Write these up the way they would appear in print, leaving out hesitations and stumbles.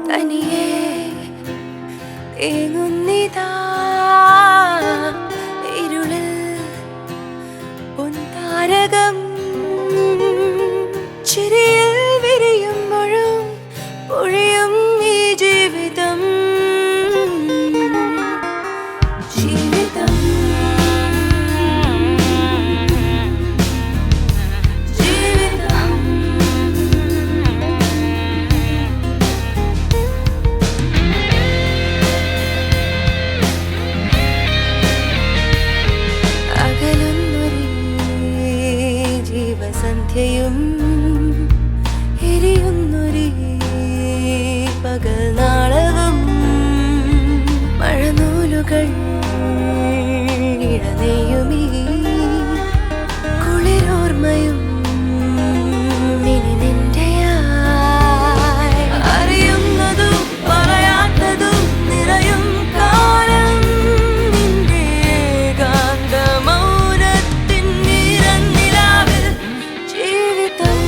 തനിയേ തേങ്ങുന്നിതാ ഇരുളിൽ പൊൻതാരകം ചിരിയിൽ വിരിയുമ്പോഴും പൊഴിയും ഈ ജീവിതം ജീവിതം ജീവിതം അകലുന്നൊരു ജീവസന്ധ്യയും എരിയുന്നൊരു പകൽ നാളകം മഴനൂലുകൾ ഇഴനെയ്യുമീ കുളിരോർമ്മയും ഇനി നിന്റെയായി അറിയുന്നതും പറയാത്തതും നിറയും കാലം നിന്റെ കാന്തമൗനത്തിൻ നിറനിലാവിൽ ജീവിതം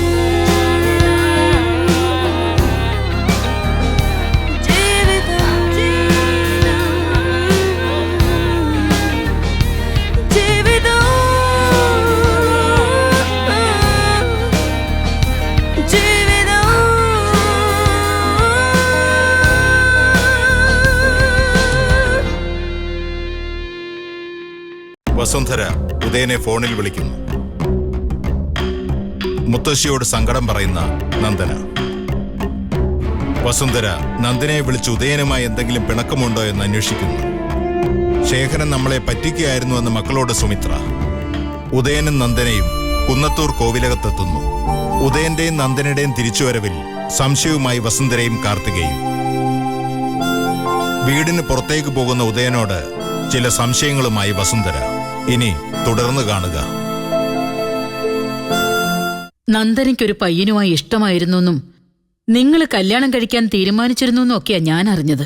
ജീവിതം വസുന്ധര ഉദയനെ ഫോണിൽ വിളിക്കുന്നു. മുത്തശ്ശിയോട് സങ്കടം പറയുന്ന നന്ദന. വസുന്ധര നന്ദനയെ വിളിച്ച് ഉദയനുമായി എന്തെങ്കിലും പിണക്കമുണ്ടോ എന്ന് അന്വേഷിക്കുന്നു. ശേഖരൻ നമ്മളെ പറ്റിക്കുകയായിരുന്നു എന്ന് മക്കളോട് സുമിത്ര. ഉദയനും നന്ദനയും കുന്നത്തൂർ കോവിലകത്തെത്തുന്നു. ഉദയന്റെയും നന്ദനയുടെയും തിരിച്ചുവരവിൽ സംശയവുമായി വസുന്ധരയും കാർത്തികയും. വീടിന് പുറത്തേക്ക് പോകുന്ന ഉദയനോട് ചില സംശയങ്ങളുമായി വസുന്ധര. ഇനി തുടർന്ന് കാണുക. നന്ദനയ്ക്കൊരു പയ്യനുമായി ഇഷ്ടമായിരുന്നെന്നും നിങ്ങൾ കല്യാണം കഴിക്കാൻ തീരുമാനിച്ചിരുന്നെന്നും ഒക്കെയാ ഞാൻ അറിഞ്ഞത്.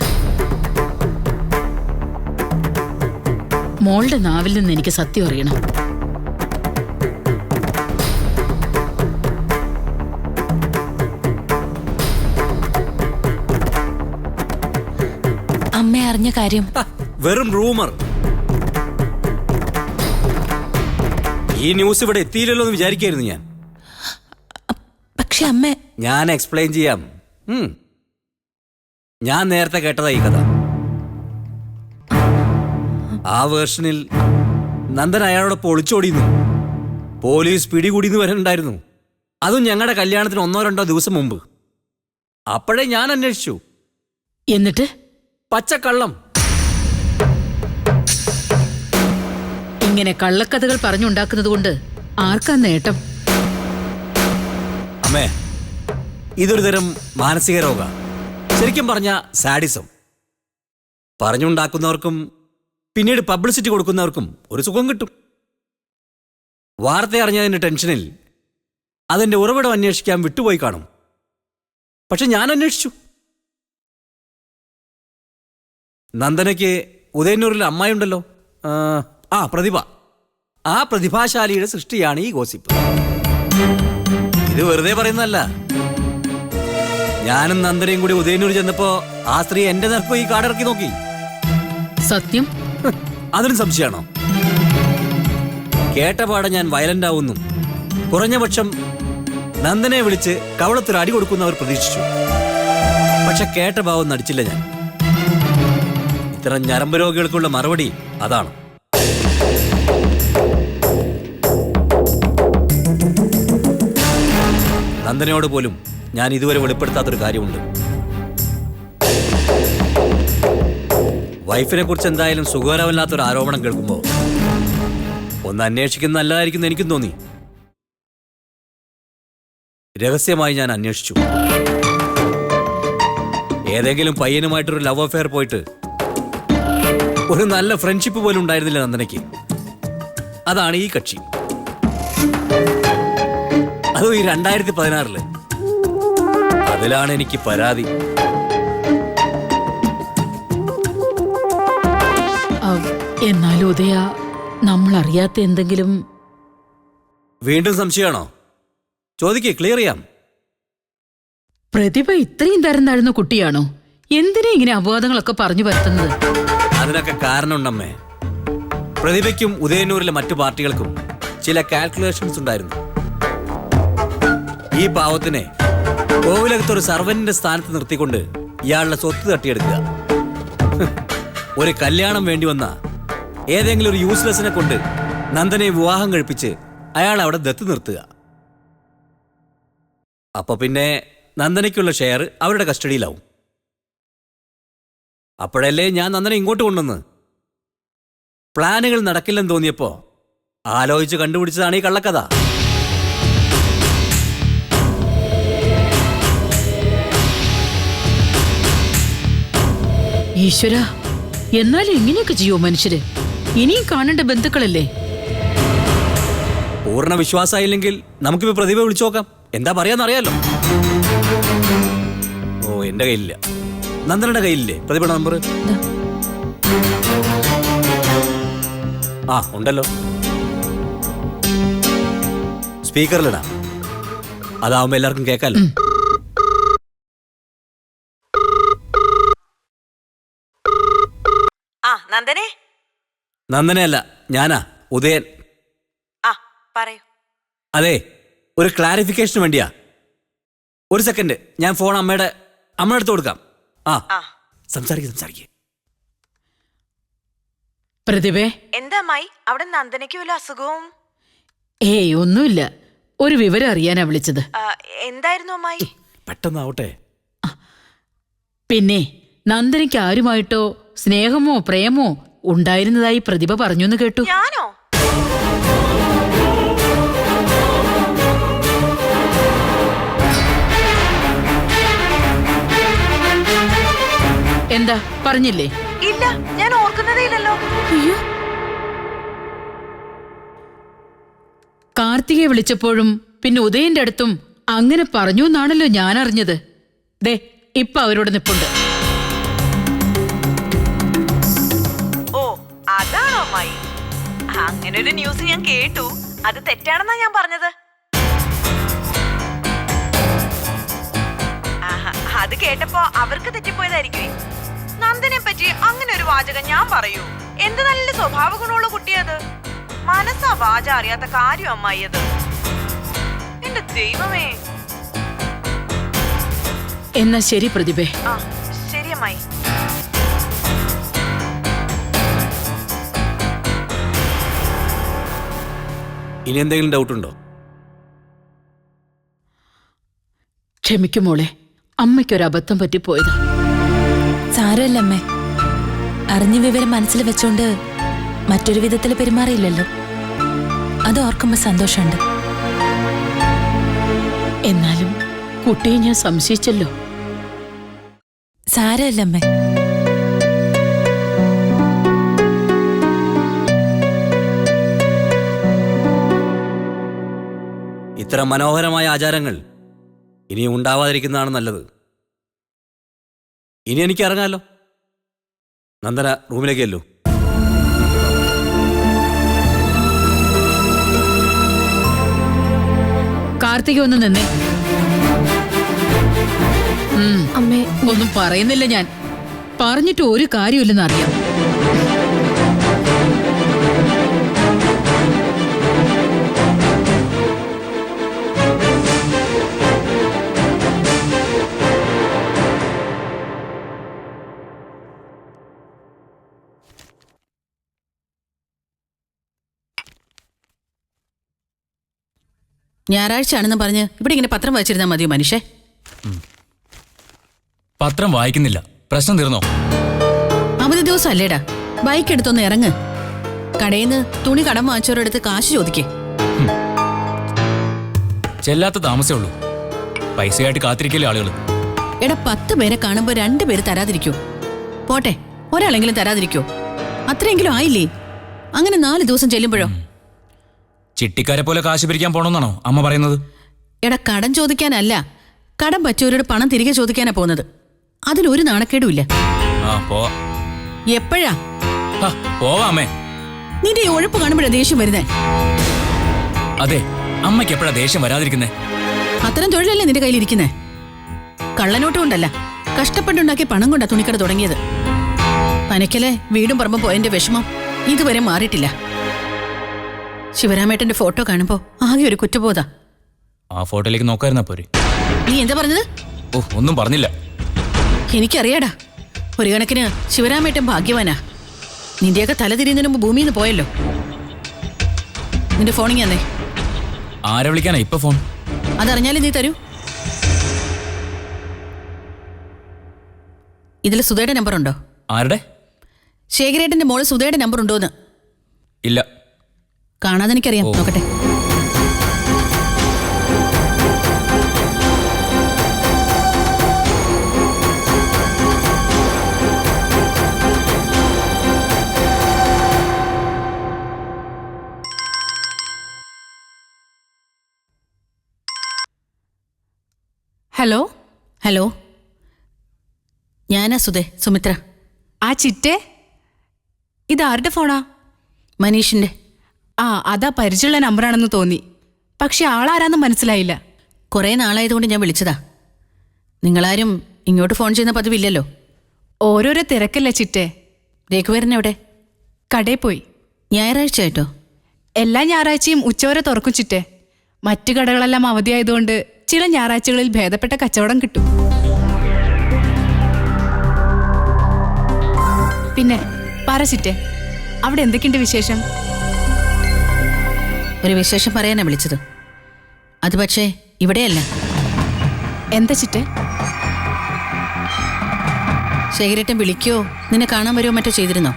മോളുടെ നാവിൽ നിന്ന് എനിക്ക് സത്യം അറിയണം. അമ്മ അറിഞ്ഞ കാര്യം വെറും റൂമർ. ഈ ന്യൂസ് ഇവിടെ എത്തിയില്ലല്ലോ എന്ന് വിചാരിക്കായിരുന്നു ഞാൻ. പക്ഷെ അമ്മ ഞാൻ എക്സ്പ്ലെയിൻ ചെയ്യാം. ഞാൻ നേരത്തെ കേട്ടതാ ഈ കഥ. ആ വേർഷനിൽ നന്ദൻ അയാളോടൊപ്പം ഒളിച്ചോടിയെന്നു, പോലീസ് പിടികൂടിയെന്ന് വരാനുണ്ടായിരുന്നു. അതും ഞങ്ങളുടെ കല്യാണത്തിന് 1-2 ദിവസം മുമ്പ്. അപ്പോഴേ ഞാൻ അന്വേഷിച്ചു. എന്നിട്ട് പച്ചക്കള്ളം. ഇങ്ങനെ കള്ളക്കഥകൾ പറഞ്ഞുണ്ടാക്കുന്നത് കൊണ്ട് ആർക്കാ നേട്ടം? അമ്മേ, ഇതൊരു തരം മാനസിക രോഗ. ശരിക്കും പറഞ്ഞ സാഡിസം. പറഞ്ഞുണ്ടാക്കുന്നവർക്കും പിന്നീട് പബ്ലിസിറ്റി കൊടുക്കുന്നവർക്കും ഒരു സുഖം കിട്ടും. വാർത്ത അറിഞ്ഞതിന്റെ ടെൻഷനിൽ അതിന്റെ ഉറവിടം അന്വേഷിക്കാൻ വിട്ടുപോയി കാണും. പക്ഷെ ഞാൻ അന്വേഷിച്ചു. നന്ദനയ്ക്ക് ഉദയന്നൂരിൽ അമ്മായിയുണ്ടല്ലോ, പ്രതിഭ. ആ പ്രതിഭാശാലിയുടെ സൃഷ്ടിയാണ് ഈ ഗോസിപ്പ്. ഇത് വെറുതെ പറയുന്നതല്ല. ഞാനും നന്ദനയും കൂടി ഉദയന്നൂർ ചെന്നപ്പോ ആ സ്ത്രീ എന്റെ നേർക്ക് ഈ കാടിറക്കി നോക്കി. സത്യം? അതിനും സംശയമാണോ? കേട്ടപാടെ ഞാൻ വയലന്റ് ആവുന്നു. കുറഞ്ഞപക്ഷം നന്ദനെ വിളിച്ച് കവളത്തിൽ അടി കൊടുക്കുന്നവർ പ്രതീക്ഷിച്ചു. പക്ഷെ കേട്ട ഭാവം നടിച്ചില്ല ഞാൻ. ഇത്തരം ഞരമ്പ് രോഗികൾക്കുള്ള മറുപടി അതാണ്. നന്ദനയോട് പോലും ഞാൻ ഇതുവരെ വെളിപ്പെടുത്താത്തൊരു കാര്യമുണ്ട്. വൈഫിനെ കുറിച്ച് എന്തായാലും സുഖകരമല്ലാത്തൊരു ആരോപണം കേൾക്കുമ്പോൾ ഒന്ന് അന്വേഷിക്കുന്ന നല്ലതായിരിക്കും എനിക്കും തോന്നി. രഹസ്യമായി ഞാൻ അന്വേഷിച്ചു. ഏതെങ്കിലും പയ്യനുമായിട്ടൊരു ലവ് അഫെയർ പോയിട്ട് ഒരു നല്ല ഫ്രണ്ട്ഷിപ്പ് പോലും ഉണ്ടായിരുന്നില്ല നന്ദനയ്ക്ക്. അതാണ് ഈ കക്ഷി. അതും ഈ 2016. അതിലാണ് എനിക്ക് പരാതി. എന്നാലും ഉദയ, നമ്മൾ അറിയാത്ത എന്തെങ്കിലും. വീണ്ടും സംശയമാണോ? ചോദിക്കേ, ക്ലിയർ ചെയ്യാം. പ്രതിഭ ഇത്രയും തരം താഴ്ന്ന കുട്ടിയാണോ? എന്തിനാ ഇങ്ങനെ അപവാദങ്ങളൊക്കെ പറഞ്ഞു വരുത്തുന്നത്? അതിനൊക്കെ കാരണമുണ്ടമ്മേ. പ്രതിഭയ്ക്കും ഉദയന്നൂരിലെ മറ്റു പാർട്ടികൾക്കും ചില കാൽക്കുലേഷൻസ് ഉണ്ടായിരുന്നു. ഈ പാവത്തിനെ കോവിലകത്തൊരു സർവന്റിന്റെ സ്ഥാനത്ത് നിർത്തിക്കൊണ്ട് ഇയാളുടെ സ്വത്ത് തട്ടിയെടുക്കുക. ഒരു കല്യാണം വേണ്ടി വന്ന ഏതെങ്കിലും ഒരു യൂസ്ലെസ്സിനെ കൊണ്ട് നന്ദനെ വിവാഹം കഴിപ്പിച്ച് അയാൾ അവിടെ ദത്ത് നിർത്തുക. അപ്പൊ പിന്നെ നന്ദനയ്ക്കുള്ള ഷെയർ അവരുടെ കസ്റ്റഡിയിലാവും. അപ്പോഴല്ലേ ഞാൻ നന്ദനെ ഇങ്ങോട്ട് കൊണ്ടുവന്ന്. പ്ലാനുകൾ നടക്കില്ലെന്ന് തോന്നിയപ്പോ ആലോചിച്ച് കണ്ടുപിടിച്ചതാണ് ഈ കള്ളക്കഥ. ഈശ്വര, എന്നാലും ഇങ്ങനെയൊക്കെ ചെയ്യോ മനുഷ്യര്? ഇനിയും കാണേണ്ട ബന്ധുക്കളല്ലേ? പൂർണ്ണ വിശ്വാസമായില്ലെങ്കിൽ നമുക്കിപ്പോ പ്രതിഭ വിളിച്ചു നോക്കാം. എന്താ പറയാന്നറിയാലോ. ഓ, എന്റെ കയ്യിലില്ല. നന്ദനയുടെ കയ്യിലില്ലേ പ്രതിഭയുടെ നമ്പർ? ആ, ഉണ്ടല്ലോ. സ്പീക്കറിലിടാ, അതാവുമ്പോ എല്ലാവർക്കും കേൾക്കാലോ. നന്ദനെ? നന്ദനയല്ല, ഞാനാ, ഉദയൻ. പറയൂ. അതെ, ഒരു ക്ലാരിഫിക്കേഷന് വേണ്ടിയാ. ഒരു സെക്കൻഡ്, ഞാൻ ഫോൺ അമ്മയുടെ അടുത്ത് കൊടുക്കാം. സംസാരിക്കേ. പ്രതിഭേ, എന്താ അമ്മായി? അവിടെ നന്ദനയ്ക്ക് വല്ല അസുഖവും? ഏയ്, ഒന്നുമില്ല. ഒരു വിവരം അറിയാനാ വിളിച്ചത്. എന്തായിരുന്നു അമ്മായി? പെട്ടെന്നാവട്ടെ. പിന്നെ നന്ദനയ്ക്ക് ആരുമായിട്ടോ സ്നേഹമോ പ്രേമോ ഉണ്ടായിരുന്നതായി പ്രതിഭ പറഞ്ഞു എന്ന് കേട്ടു. ഞാനോ? എന്താ, പറഞ്ഞില്ലേ? ഇല്ല, ഞാൻ ഓർക്കുന്നതേ ഇല്ലല്ലോ. കാർത്തികയെ വിളിച്ചപ്പോഴും പിന്നെ ഉദയന്റെ അടുത്തും അങ്ങനെ പറഞ്ഞു എന്നാണല്ലോ ഞാൻ അറിഞ്ഞത്. ദേ, ഇപ്പൊ അവരോട് നിപ്പുണ്ട്. ഓ, അതാണോ അമ്മായി? അങ്ങനെ ഒരു ന്യൂസ് ഞാൻ കേട്ടു. അത് തെറ്റാണെന്നാ ഞാൻ പറഞ്ഞത്. അത് കേട്ടപ്പോ അവർക്ക് തെറ്റിപ്പോയതായിരിക്കും. നന്ദനെ പറ്റി അങ്ങനെ ഒരു വാചകം ഞാൻ പറയൂ? എന്ത് നല്ല സ്വഭാവ ഗുണമുള്ള കുട്ടിയത്. മനസ്സാ വാച അറിയാത്ത കാര്യം അമ്മായി അത്. എന്റെ ദൈവമേ. എന്നാ ശരി പ്രതിഭേ. ശരി അമ്മായി. ഇനി എന്തെങ്കിലും ഡൗട്ട് ഉണ്ടോ? ക്ഷമിക്കുമോളെ, അമ്മയ്ക്കൊരബദ്ധം പറ്റിപ്പോയതാ. സാരമല്ലമ്മേ. അറിഞ്ഞ വിവരം മനസ്സിൽ വെച്ചോണ്ട് മറ്റൊരു വിധത്തിൽ പെരുമാറിയില്ലല്ലോ. അത് ഓർക്കുമ്പോ സന്തോഷമുണ്ട്. എന്നാലും കുട്ടിയെ ഞാൻ സംശയിച്ചല്ലോ. സാരമല്ലമ്മേ. ഇത്തരം മനോഹരമായ ആചാരങ്ങൾ ഇനിയും ഉണ്ടാവാതിരിക്കുന്നതാണ് നല്ലത്. ഇനി എനിക്ക് ഇറങ്ങാലോ. നന്ദന റൂമിലേക്കല്ലോ. കാർത്തിക ഒന്ന് നിന്നേ. അമ്മേ, ഒന്നും പറയുന്നില്ല ഞാൻ. പറഞ്ഞിട്ട് ഒരു കാര്യമില്ലെന്ന് അറിയാം. ഞായറാഴ്ച ആണെന്ന് പറഞ്ഞ് ഇവിടെ ഇങ്ങനെ പത്രം വായിച്ചിരുന്നാൽ മതിയോ മനുഷ്യ? പത്രം വായിക്കുന്നില്ല, പ്രശ്നം തീർന്നോ? അവധി ദിവസം അല്ലേടാ, ബൈക്ക് എടുത്തൊന്ന് ഇറങ്ങ്. കടയിൽ നിന്ന് തുണി കടം വാങ്ങിച്ചവരടുത്ത് കാശ് ചോദിക്കേ. ചെല്ലാത്ത താമസേ ഉള്ളൂ. പൈസയായിട്ട് കാത്തിരിക്കല്ലേ ആളുകൾ. എടാ, 10 പേരെ കാണുമ്പോ 2 പേര് തരാതിരിക്കോ? പോട്ടെ, ഒരാളെങ്കിലും തരാതിരിക്കോ? അത്രയെങ്കിലും ആയില്ലേ? അങ്ങനെ 4 ദിവസം ചെല്ലുമ്പോഴോ? ചിട്ടിക്കാരെ പോലെ കാശ് പിരിക്കാൻ പോണമെന്നാണോ അമ്മ പറയുന്നത്? എടാ, കടം ചോദിക്കാനല്ല, കടം പറ്റിയവരോട് പണം തിരികെ ചോദിക്കാനാ പോകുന്നത്. അതിലൊരു നാണക്കേടുമില്ല. എപ്പോഴാ? പോവാമേ. നിന്റെ ഈ ഉഴപ്പ് കാണുമ്പോഴാ ദേഷ്യം വരുന്നേ. അതെ, അമ്മയ്ക്ക് എപ്പോഴാ ദേഷ്യം വരാതിരിക്കുന്നേ? അത്തരം തൊഴിലല്ലേ നിന്റെ കയ്യിലിരിക്കുന്നേ? കള്ളനോട്ട് കൊണ്ടല്ല, കഷ്ടപ്പെട്ടുണ്ടാക്കിയ പണം കൊണ്ടാ തുണിക്കട തുടങ്ങിയത്. പനക്കലെ വീടും പറമ്പും പോയതിന്റെ വിഷമം ഇതുവരെ മാറിയിട്ടില്ല. ശിവരാമേട്ടന്റെ ഫോട്ടോ കാണുമ്പോ ആകെ ഒരു കുറ്റബോധ. ആ ഫോട്ടോയിലേക്ക് നോക്കായിരുന്നാ പോരെ. നീ എന്താ പറഞ്ഞത്? ഓ, ഒന്നും പറഞ്ഞില്ല. എനിക്കറിയാടാ, ഒരു കണക്കിന് ശിവരാമേട്ടൻ ഭാഗ്യവാനാ. നിന്റെയൊക്കെ തല തിരിയുന്നതിന് മുമ്പ് ഭൂമിയിൽ നിന്ന് പോയല്ലോ. നിന്റെ ഫോണിങ് തന്നെ. ആരെ വിളിക്കാനാ ഇപ്പൊ ഫോൺ? അതറിഞ്ഞാലും നീ തരൂ. ഇതിൽ സുധയുടെ നമ്പർ ഉണ്ടോ? ആരുടെ? ശേഖരേട്ടന്റെ മോള് സുധയുടെ നമ്പർ ഉണ്ടോന്ന്? ഇല്ല. കാണാതെ എനിക്കറിയാം. നോക്കട്ടെ. ഹലോ ഹലോ, ഞാനാ സുമിത്ര. ആ ചിറ്റേ, ഇതാരുടെ ഫോണാ? മനീഷിന്റെ. ആ, അതാ പരിചയമുള്ള നമ്പറാണെന്ന് തോന്നി. പക്ഷെ ആളാരാന്ന് മനസ്സിലായില്ല. കുറേ നാളായതുകൊണ്ട് ഞാൻ വിളിച്ചതാ. നിങ്ങളാരും ഇങ്ങോട്ട് ഫോൺ ചെയ്യുന്ന പതിവില്ലല്ലോ. ഓരോരോ തിരക്കല്ലേ ചിറ്റേ. രഘുവരനെവിടെ? കടയിൽ പോയി. ഞായറാഴ്ച ആയിട്ടോ? എല്ലാ ഞായറാഴ്ചയും ഉച്ചവരെ തുറക്കും ചിറ്റേ. മറ്റു കടകളെല്ലാം അവധിയായതുകൊണ്ട് ചില ഞായറാഴ്ചകളിൽ ഭേദപ്പെട്ട കച്ചവടം കിട്ടും. പിന്നെ പറ ചിറ്റേ, അവിടെ എന്തൊക്കെയുണ്ട് വിശേഷം? ഒരു വിശേഷം പറയാനാ വിളിച്ചത്. അത് പക്ഷേ ഇവിടെയല്ല. എന്താ ചിറ്റേ? ശേഖരേട്ടൻ വിളിക്കോ നിന്നെ കാണാൻ വരുമോ മറ്റോ ചെയ്തിരുന്നോ?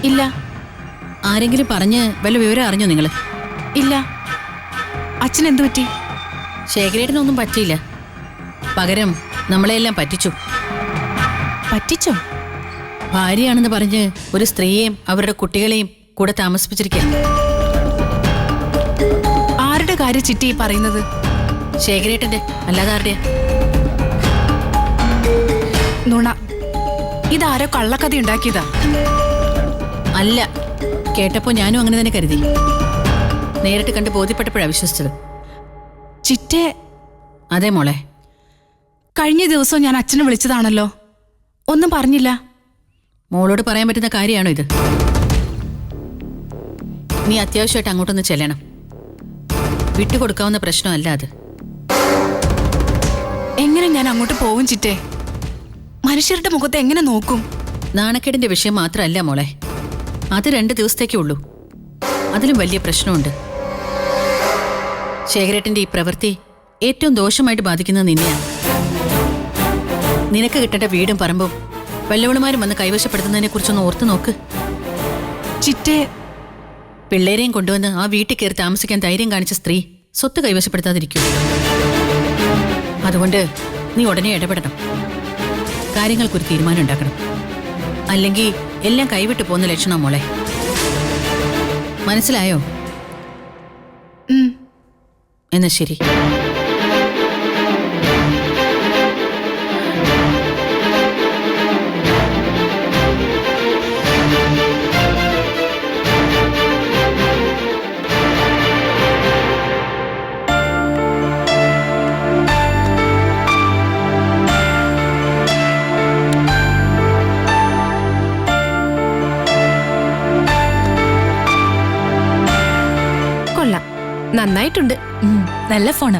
ഇല്ല. ആരെങ്കിലും പറഞ്ഞ് വല്ല വിവരം അറിഞ്ഞോ നിങ്ങൾ? ഇല്ല. അച്ഛൻ എന്തു പറ്റി? ശേഖരേട്ടനൊന്നും പറ്റിയില്ല. പകരം നമ്മളെയെല്ലാം പറ്റിച്ചു. പറ്റിച്ചോ? ഭാര്യയാണെന്ന് പറഞ്ഞ് ഒരു സ്ത്രീയെയും അവരുടെ കുട്ടികളെയും കൂടെ താമസിപ്പിച്ചിരിക്കുക. ആരുടെ കാര്യം ചിറ്റി പറയുന്നത്? ശേഖരേട്ടന്റെ, അല്ലാതെ ആരുടെയാ? നുണ. ഇതാരോ കള്ളക്കഥ ഉണ്ടാക്കിയതാ. അല്ല, കേട്ടപ്പോ ഞാനും അങ്ങനെ തന്നെ കരുതി. നേരിട്ട് കണ്ട് ബോധ്യപ്പെട്ടപ്പോഴാ വിശ്വസിച്ചത്. ചിറ്റേ. അതെ മോളെ. കഴിഞ്ഞ ദിവസം ഞാൻ അച്ഛനെ വിളിച്ചതാണല്ലോ, ഒന്നും പറഞ്ഞില്ല. മോളോട് പറയാൻ പറ്റുന്ന കാര്യമാണോ ഇത്? നീ അത്യാവശ്യമായിട്ട് അങ്ങോട്ടൊന്ന് ചെല്ലണം. വിട്ടുകൊടുക്കാവുന്ന പ്രശ്നമല്ല അത്. എങ്ങനെ ഞാൻ അങ്ങോട്ട് പോവും ചിറ്റേ? മനുഷ്യരുടെ മുഖത്ത് എങ്ങനെ നോക്കും? നാണക്കേടിന്റെ വിഷയം മാത്രമല്ല മോളെ, അത് 2 ദിവസത്തേക്കേ ഉള്ളൂ. അതിലും വലിയ പ്രശ്നമുണ്ട്. ശേഖരേട്ടന്റെ ഈ പ്രവൃത്തി ഏറ്റവും ദോഷമായിട്ട് ബാധിക്കുന്നത് നിന്നെയാണ്. നിനക്ക് കിട്ടേണ്ട വീടും പറമ്പും വല്ലവളുമാരും വന്ന് കൈവശപ്പെടുത്തുന്നതിനെ കുറിച്ചൊന്ന് ഓർത്തു നോക്ക്. ചിറ്റേ. പിള്ളേരെയും കൊണ്ടുവന്ന് ആ വീട്ടിൽ കയറി താമസിക്കാൻ ധൈര്യം കാണിച്ച സ്ത്രീ സ്വത്ത് കൈവശപ്പെടുത്താതിരിക്കും. അതുകൊണ്ട് നീ ഉടനെ ഇടപെടണം. കാര്യങ്ങൾക്കൊരു തീരുമാനം ഉണ്ടാക്കണം. അല്ലെങ്കിൽ എല്ലാം കൈവിട്ടു പോകുന്ന ലക്ഷണം മോളെ. മനസ്സിലായോ? എന്നാ ശരി. നന്നായിട്ടുണ്ട്. നല്ല ഫോണ്,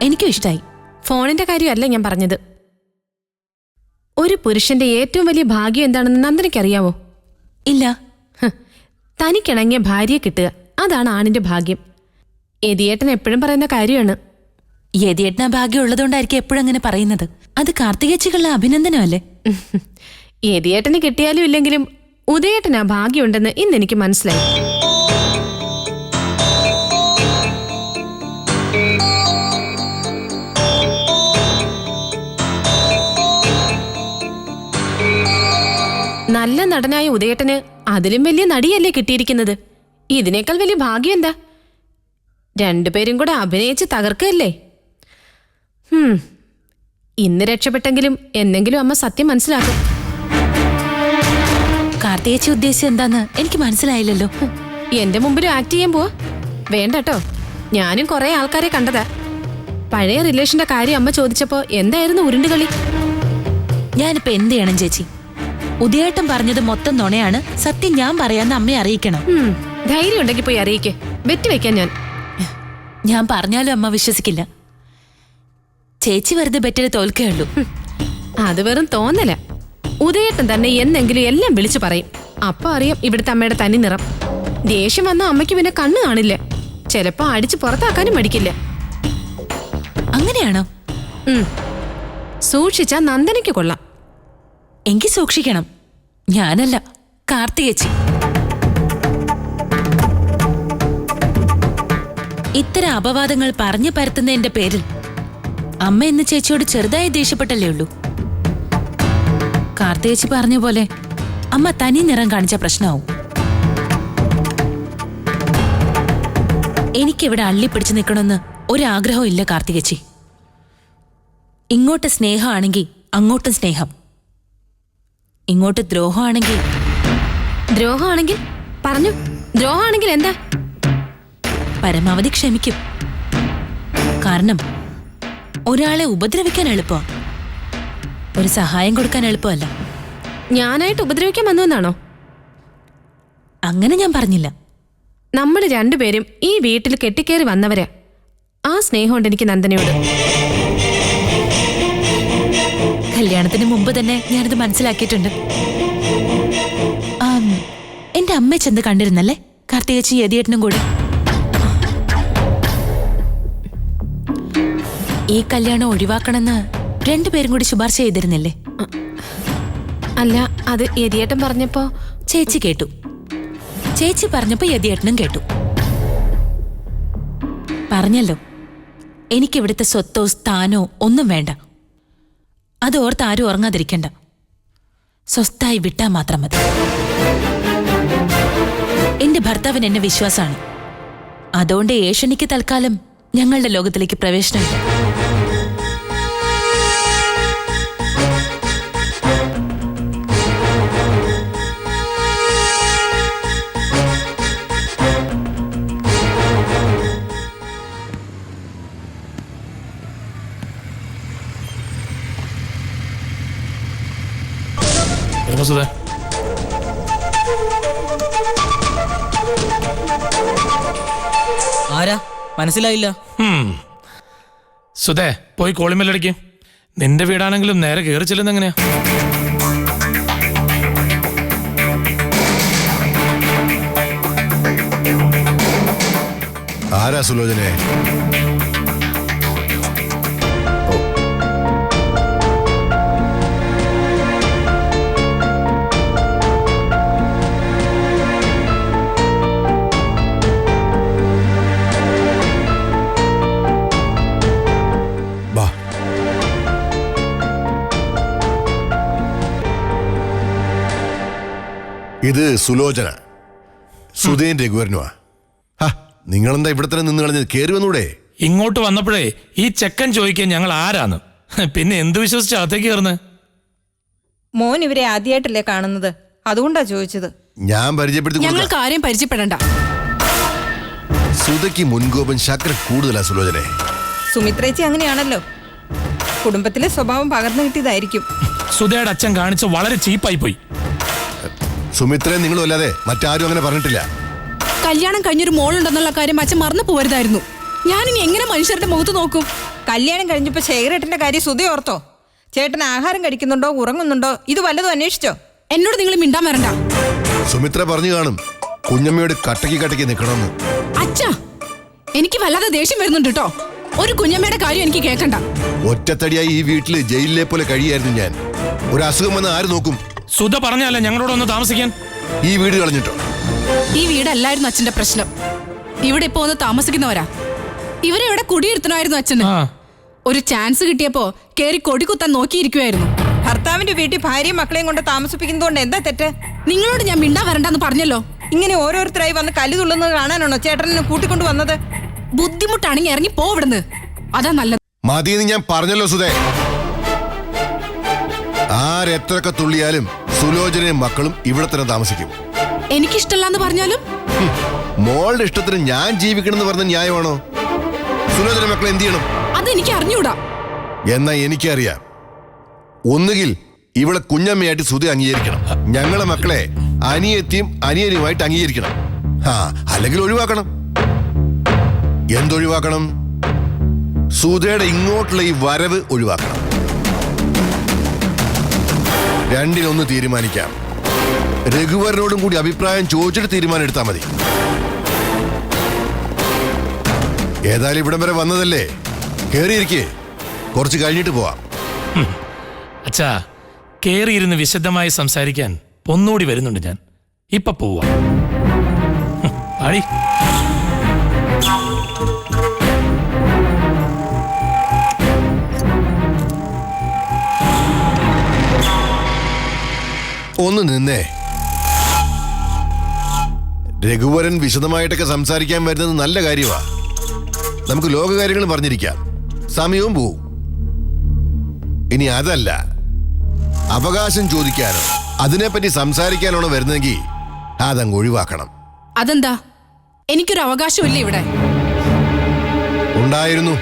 എനിക്കും ഇഷ്ടായി. ഫോണിന്റെ കാര്യമല്ല ഞാൻ പറഞ്ഞത്. ഒരു പുരുഷന്റെ ഏറ്റവും വലിയ ഭാഗ്യം എന്താണെന്ന് നന്ദനയ്ക്കറിയാവോ? ഇല്ല. തനിക്കിണങ്ങിയ ഭാര്യയെ കിട്ടുക, അതാണ് ആണിന്റെ ഭാഗ്യം. യതിയേട്ടൻ എപ്പോഴും പറയുന്ന കാര്യമാണ്. യതിയേട്ടന ഭാഗ്യം ഉള്ളതുകൊണ്ടായിരിക്കും എപ്പോഴും അങ്ങനെ പറയുന്നത്. അത് കാർത്തികേച്ചികളുടെ അഭിനന്ദനമല്ലേ? യതിയേട്ടന് കിട്ടിയാലും ഇല്ലെങ്കിലും ഉദയേട്ടനാ ഭാഗ്യമുണ്ടെന്ന് ഇന്നെനിക്ക് മനസ്സിലായി. നല്ല നടനായ ഉദയേട്ടന് അതിലും വലിയ നടിയല്ലേ കിട്ടിയിരിക്കുന്നത്. ഇതിനേക്കാൾ വലിയ ഭാഗ്യം എന്താ? 2 പേരും കൂടെ അഭിനയിച്ച് തകർക്കല്ലേ. ഇന്ന് രക്ഷപ്പെട്ടെങ്കിലും എന്നെങ്കിലും അമ്മ സത്യം മനസ്സിലാക്കും. കാർത്തികേച്ചി ഉദ്ദേശിച്ചത് എന്താന്ന് എനിക്ക് മനസ്സിലായില്ലല്ലോ. എന്റെ മുമ്പിൽ ആക്ട് ചെയ്യാൻ പോവാ? വേണ്ടട്ടോ, ഞാനും കുറെ ആൾക്കാരെ കണ്ടതാ. പഴയ റിലേഷന്റെ കാര്യം അമ്മ ചോദിച്ചപ്പോ എന്തായിരുന്നു ഉരുണ്ടുകളി? ഞാനിപ്പോ എന്ത് ചെയ്യണം ചേച്ചി? ഉദയേട്ടൻ പറഞ്ഞത് മൊത്തം നുണയാണ്, സത്യം ഞാൻ പറയാന്ന് അമ്മയെ അറിയിക്കണം. ധൈര്യം ഉണ്ടെങ്കിൽ പോയി അറിയിക്കേ. വെറ്റി വെക്കാൻ ഞാൻ പറഞ്ഞാലും അമ്മ വിശ്വസിക്കില്ല. ചേച്ചി വെറുതെ ബെറ്റിൽ തോൽക്കേ ഉള്ളൂ. അത് വെറും തോന്നല. ഉദയേട്ടൻ തന്നെ എന്നെങ്കിലും എല്ലാം വിളിച്ചു പറയും. അപ്പൊ അറിയാം ഇവിടുത്തെ അമ്മയുടെ തനി നിറം. ദേഷ്യം വന്ന അമ്മയ്ക്ക് പിന്നെ കണ്ണ് കാണില്ല. ചിലപ്പോ അടിച്ച് പുറത്താക്കാനും മടിക്കില്ല. അങ്ങനെയാണോ? സൂക്ഷിച്ചാ നന്ദനയ്ക്ക് കൊള്ളാം. എങ്കിൽ സൂക്ഷിക്കണം. ഞാനല്ല, കാർത്തികേച്ചി. ഇത്തരം അപവാദങ്ങൾ പറഞ്ഞു പരത്തുന്നതിന്റെ പേരിൽ അമ്മ ഇന്ന് ചേച്ചിയോട് ചെറുതായി ദേഷ്യപ്പെട്ടല്ലേ ഉള്ളൂ. കാർത്തികേച്ചി പറഞ്ഞ പോലെ അമ്മ തനി നിറം കാണിച്ച പ്രശ്നമാവും. എനിക്കിവിടെ അള്ളിപ്പിടിച്ചു നിൽക്കണമെന്ന് ഒരാഗ്രഹവും ഇല്ല കാർത്തികേച്ചി. ഇങ്ങോട്ട് സ്നേഹമാണെങ്കിൽ അങ്ങോട്ടും സ്നേഹം, ഇങ്ങോട്ട് ദ്രോഹമാണെങ്കിൽ പറഞ്ഞു. ദ്രോഹമാണെങ്കിൽ എന്താ? പരമാവധി ക്ഷമിക്കും. കാരണം ഒരാളെ ഉപദ്രവിക്കാൻ എളുപ്പമാണ്, ഒരു സഹായം കൊടുക്കാൻ എളുപ്പമല്ല. ഞാനായിട്ട് ഉപദ്രവിക്കാൻ വന്നുവെന്നാണോ? അങ്ങനെ ഞാൻ പറഞ്ഞില്ല. നമ്മൾ രണ്ടുപേരും ഈ വീട്ടിൽ കെട്ടിക്കേറി വന്നവരാ. ആ സ്നേഹമുണ്ട് എനിക്ക് നന്ദനയോട്. കല്യാണത്തിന് മുമ്പ് തന്നെ ഞാനിത് മനസ്സിലാക്കിയിട്ടുണ്ട്. എന്റെ അമ്മയെ ചെന്ന് കണ്ടിരുന്നല്ലേ കാർത്തികേച്ചി യതിയേട്ടനും കൂടെ? ഈ കല്യാണം ഒഴിവാക്കണമെന്ന് രണ്ടുപേരും കൂടി ശുപാർശ ചെയ്തിരുന്നില്ലേ? അല്ല, അത് യതിയേട്ടൻ പറഞ്ഞപ്പോ ചേച്ചി കേട്ടു. ചേച്ചി പറഞ്ഞപ്പോ യതിയേട്ടനും കേട്ടു. പറഞ്ഞല്ലോ, എനിക്കിവിടുത്തെ സ്വത്തോ സ്ഥാനോ ഒന്നും വേണ്ട. അത് ഓർത്ത് ആരും ഉറങ്ങാതിരിക്കണ്ട. സ്വസ്ഥായി വിട്ടാ മാത്രം മതി. എന്റെ ഭർത്താവിന് എന്നെ വിശ്വാസമാണ്. അതുകൊണ്ട് ഏഷണിക്ക് തൽക്കാലം ഞങ്ങളുടെ ലോകത്തിലേക്ക് പ്രവേശനമില്ല. ആരാ മനസ്സിലായില്ല? സുധേ, പോയി കോളിമേലടിക്ക്. നിന്റെ വീടാണെങ്കിലും നേരെ കയറി ചെല്ലുന്ന എങ്ങനെയാ? ആരാ സുലോചനെ? ഇത് സുലോചന, സുധേൻ രഘുവരനുവാ. നിങ്ങളെന്താ ഇവിടെ തന്നെ നിന്ന് കളഞ്ഞത്? കയറി വന്നൂടെ? ഇങ്ങോട്ട് വന്നപ്പോഴേ ഈ ചെക്കൻ ചോദിക്കാൻ ഞങ്ങൾ ആരാന്ന്, പിന്നെ എന്ത് വിശ്വസിച്ച അകത്തേക്ക് കയറുന്നത്? മോൻ ഇവരെ ആദ്യമായിട്ടല്ലേ കാണുന്നത്, അതുകൊണ്ടാ ചോദിച്ചത്. ഞാൻ പരിചയപ്പെടുത്തി. ഞങ്ങൾക്ക് ആരെയും പരിചയപ്പെടണ്ട. സുധയ്ക്ക് മുൻകോപം ശക്ര കൂടുതലാ സുലോചനെ. സുമിത്രേച്ചി അങ്ങനെയാണല്ലോ, കുടുംബത്തിലെ സ്വഭാവം പകർന്നു കിട്ടിയതായിരിക്കും. സുധയുടെ അച്ഛൻ കാണിച്ച വളരെ ചീപ്പായി പോയി. സുമിത്രയെ നിങ്ങളും അല്ലാതെ മറ്റാരും അങ്ങനെ പറഞ്ഞിട്ടില്ല. കല്യാണം കഴിഞ്ഞൊരു മോളുണ്ടെന്നുള്ള കാര്യം അച്ഛൻ മറന്നു പോരുതായിരുന്നു. ഞാനിനി എങ്ങനെ മനുഷ്യരുടെ മുഖത്ത് നോക്കും? കല്യാണം കഴിഞ്ഞപ്പോ ശേഖരേട്ടന്റെ കാര്യം സുധ ഓർത്തോ? ചേട്ടൻ ആഹാരം കഴിക്കുന്നുണ്ടോ, ഉറങ്ങുന്നുണ്ടോ, ഇത് വല്ലതും അന്വേഷിച്ചോ? എന്നോട് നിങ്ങൾ മിണ്ടാൻ വരണ്ട. സുമിത്ര പറഞ്ഞു കാണും കുഞ്ഞമ്മയോട് കട്ടക്ക് നിൽക്കണമെന്ന്. അച്ഛാ, എനിക്ക് വല്ലാതെ ദേഷ്യം വരുന്നുണ്ട് കേട്ടോ. ഒരു കുഞ്ഞമ്മയുടെ കാര്യം എനിക്ക് കേൾക്കണ്ട. ഒറ്റത്തടിയായി ഈ വീട്ടില് ജയിലിലെ പോലെ കഴിയായിരുന്നു ഞാൻ. ഒരു അസുഖം വന്ന് ആര് നോക്കും? സുധ പറഞ്ഞല്ലേ ഞങ്ങളോടൊന്ന് താമസിക്കാൻ. ഈ വീട് കളഞ്ഞിട്ടോ? ഈ വീടല്ലായിരുന്നു അച്ഛന്റെ പ്രശ്നം. ഇവിടെ ഇപ്പൊ ഒന്ന് താമസിക്കുന്നവരാ. ഇവരെ ഇവിടെ കുടിയിരുത്തണമായിരുന്നു അച്ഛന്. ഒരു ചാൻസ് കിട്ടിയപ്പോ കേറി കൊടികുത്താൻ നോക്കിയിരിക്കുവായിരുന്നു. ഭർത്താവിന്റെ വീട്ടിൽ ഭാര്യയും മക്കളെയും കൊണ്ട് താമസിപ്പിക്കുന്നതുകൊണ്ട് എന്താ തെറ്റ്? നിങ്ങളോട് ഞാൻ മിണ്ടാ വരണ്ടെന്ന് പറഞ്ഞല്ലോ. ഇങ്ങനെ ഓരോരുത്തരായി വന്ന് കല്ല് തുള്ളുന്നത് കാണാനാണോ ചേട്ടനെ കൂട്ടിക്കൊണ്ടു വന്നത്? ബുദ്ധിമുട്ടാണെങ്കിൽ ഇറങ്ങി പോവിടുന്ന്, അതാ നല്ലത്. മതിയെന്ന് ഞാൻ പറഞ്ഞല്ലോ സുധേ. ആരെത്രയൊക്കെ തുള്ളിയാലും സുലോചനയും മക്കളും ഇവിടെ തന്നെ താമസിക്കും. എനിക്കിഷ്ടല്ലാന്ന് പറഞ്ഞാലും മോളുടെ ഇഷ്ടത്തിന് ഞാൻ ജീവിക്കണമെന്ന് പറഞ്ഞ ന്യായമാണോ? സുലോചന മക്കളെ എന്ത് ചെയ്യണം? അത് അതെനിക്ക് അറിഞ്ഞൂടാ. എന്നാ എനിക്കറിയാം. ഒന്നുകിൽ ഇവളെ കുഞ്ഞമ്മയായിട്ട് സുധി അംഗീകരിക്കണം, ഞങ്ങളെ മക്കളെ അനിയത്തിയും അനിയനുമായിട്ട് അംഗീകരിക്കണം. അല്ലെങ്കിൽ ഒഴിവാക്കണം. എന്തൊഴിവാക്കണം? സുധയുടെ ഇങ്ങോട്ടുള്ള ഈ വരവ് ഒഴിവാക്കണം. രണ്ടിനൊന്ന് തീരുമാനിക്കാം. രഘുവരനോടും കൂടി അഭിപ്രായം ചോദിച്ചിട്ട് തീരുമാനം എടുത്താൽ മതി. ഏതായാലും ഇവിടം വരെ വന്നതല്ലേ, കേറിയിരിക്കേ, കുറച്ച് കഴിഞ്ഞിട്ട് പോവാം. അച്ഛാ, കേറിയിരുന്ന് വിശദമായി സംസാരിക്കാൻ ഒന്നുകൂടി വരുന്നുണ്ട് ഞാൻ. ഇപ്പൊ പോവാം. ആടി. ഒന്ന് നിന്നേ. രഘുവരൻ വിശദമായിട്ടൊക്കെ സംസാരിക്കാൻ വരുന്നത് നല്ല കാര്യമാ. നമുക്ക് ലോകകാര്യങ്ങൾ പറഞ്ഞിരിക്കാം, സമയവും പോവും. ഇനി അതല്ല, അവകാശം ചോദിക്കാനോ അതിനെപ്പറ്റി സംസാരിക്കാനാണോ വരുന്നെങ്കിൽ അതങ്ങ് ഒഴിവാക്കണം. അതെന്താ? എനിക്കൊരു അവകാശമില്ല ഇവിടെ. ഉണ്ടായിരുന്നു.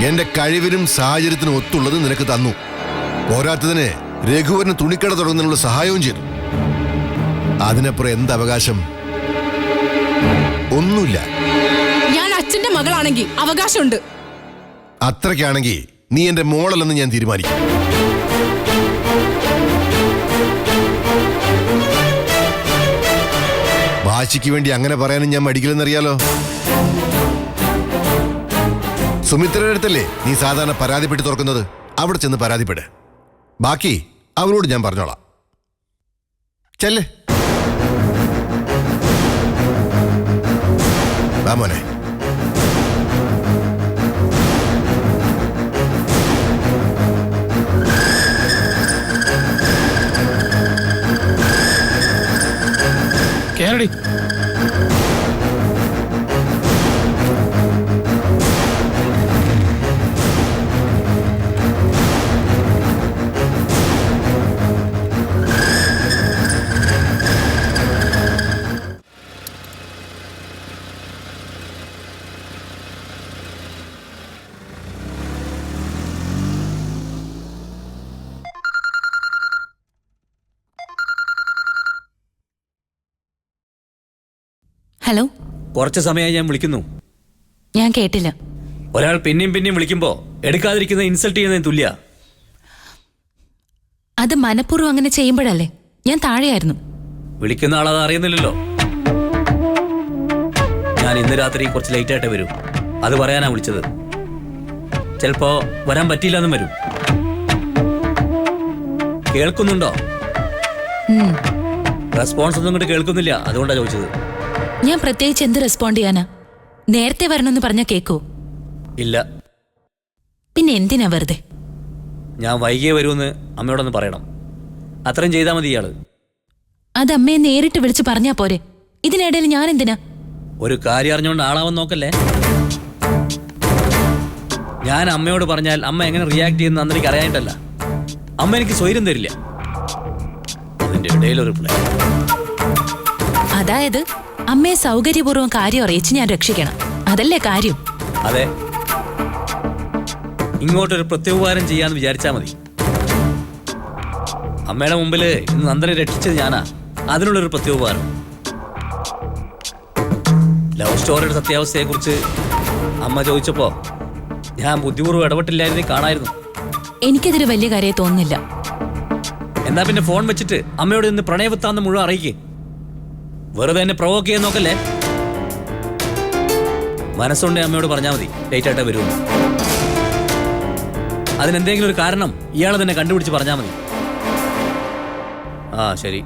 എന്റെ കഴിവിനും സാഹചര്യത്തിനും ഒത്തുള്ളത് നിനക്ക് തന്നു. പോരാത്തതിന് രഘുവരന് തുണിക്കട തുടങ്ങുന്നതിനുള്ള സഹായവും ചെയ്തു. അതിനപ്പുറം എന്ത് അവകാശം? ഒന്നുമില്ല. ഞാൻ അച്ഛന്റെ മകളാണെങ്കിൽ അവകാശമുണ്ട്. അത്രയ്ക്കാണെങ്കിൽ നീ എന്റെ മോളല്ലെന്ന് ഞാൻ തീരുമാനിക്കും. വാശിക്ക് വേണ്ടി അങ്ങനെ പറയാനും ഞാൻ മടിക്കില്ലെന്നറിയാലോ. സുമിത്രയുടെ അടുത്തല്ലേ നീ സാധാരണ പരാതിപ്പെട്ട് തുറക്കുന്നത്? അവിടെ ചെന്ന് പരാതിപ്പെട്. ബാക്കി അവരോട് ഞാൻ പറഞ്ഞോളാം. ചെല്ലേ. വാ മോനെ. കേരടി. ഹലോ. കുറച്ച് സമയമായി ഞാൻ വിളിക്കുന്നു. ഞാൻ കേട്ടില്ല. ഒരാൾ പിന്നെയും പിന്നെയും വിളിക്കുമ്പോ എടുക്കാതിരിക്കുന്ന ഇൻസൾട്ട് ചെയ്യുന്നതിന് തുല്യ. അത് മനഃപൂർവ്വം അങ്ങനെ ചെയ്യുമ്പോഴല്ലേ? ഞാൻ താഴെയായിരുന്നു. വിളിക്കുന്ന ആളത് അറിയുന്നില്ലല്ലോ. ഞാൻ ഇന്ന് രാത്രി കുറച്ച് ലേറ്റ് ആയിട്ടേ വരൂ. അത് പറയാനാ വിളിച്ചത്. ചിലപ്പോ വരാൻ പറ്റിയില്ലെന്നും വരും. കേൾക്കുന്നുണ്ടോ? റെസ്പോൺസ് ഒന്നും ഇങ്ങോട്ട് കേൾക്കുന്നില്ല, അതുകൊണ്ടാ ചോദിച്ചത്. ഞാൻ പ്രത്യേകിച്ച് എന്ത് റെസ്പോണ്ട് ചെയ്യാനാ? നേരത്തെ വരണമെന്ന് പറഞ്ഞാ കേക്കോ? ഇല്ല. പിന്നെ എന്തിനാ വെറുതെ? ഞാൻ വൈകിയേ വരുമെന്ന് അമ്മയോടൊന്ന് പറയണം. അത്രയും ചെയ്താൽ മതി ഇയാള്. അത് അമ്മയെ നേരിട്ട് വിളിച്ച് പറഞ്ഞാ പോരെ. ഇതിനിടയിൽ ഞാൻ എന്തിനാ? ഒരു കാര്യം അറിഞ്ഞുകൊണ്ട് ആളാവാൻ നോക്കല്ലേ. ഞാൻ അമ്മയോട് പറഞ്ഞാൽ അമ്മ എങ്ങനെ റിയാക്ട് ചെയ്യുന്ന അന്ന് എനിക്ക് അറിയാനിട്ടല്ല. അമ്മ എനിക്ക് സ്വൈര്യം തരില്ല. അതിന്റെ ഇടയിലൊരു പ്ലേ. അതായത് അമ്മയെ സൗകര്യപൂർവ്വം കാര്യം അറിയിച്ച് ഞാൻ രക്ഷിക്കണം, അതല്ലേ കാര്യം? അതെ. ഇങ്ങോട്ടൊരു പ്രത്യുപകാരം ചെയ്യാന്ന് വിചാരിച്ചാ മതി. അമ്മയുടെ മുമ്പിൽ ഇന്ന് നന്ദനെ രക്ഷിച്ചത് ഞാനാ. അതിനുള്ളൊരു പ്രത്യുപകാരം. ലവ് സ്റ്റോറിയുടെ സത്യാവസ്ഥയെക്കുറിച്ച് അമ്മ ചോദിച്ചപ്പോ ഞാൻ ബുദ്ധിപൂർവ്വം ഇടപെട്ടില്ലായിരുന്നേ കാണായിരുന്നു. എനിക്കതൊരു വലിയ കാര്യം തോന്നുന്നില്ല. എന്നാ പിന്നെ ഫോൺ വെച്ചിട്ട് അമ്മയോട് ഇന്ന് പ്രണയവത്താന്ന് മുഴുവൻ അറിയിക്കേ. വെറുതെ എന്നെ പ്രൊവോക്ക് ചെയ്യാൻ നോക്കല്ലേ. മനസ്സുണ്ടേ അമ്മയോട് പറഞ്ഞാൽ മതി ലേറ്റ് ആയിട്ടേ വരുമെന്ന്. അതിനെന്തെങ്കിലും ഒരു കാരണം ഇയാളെ തന്നെ കണ്ടുപിടിച്ച് പറഞ്ഞാൽ മതി. ആ ശരി.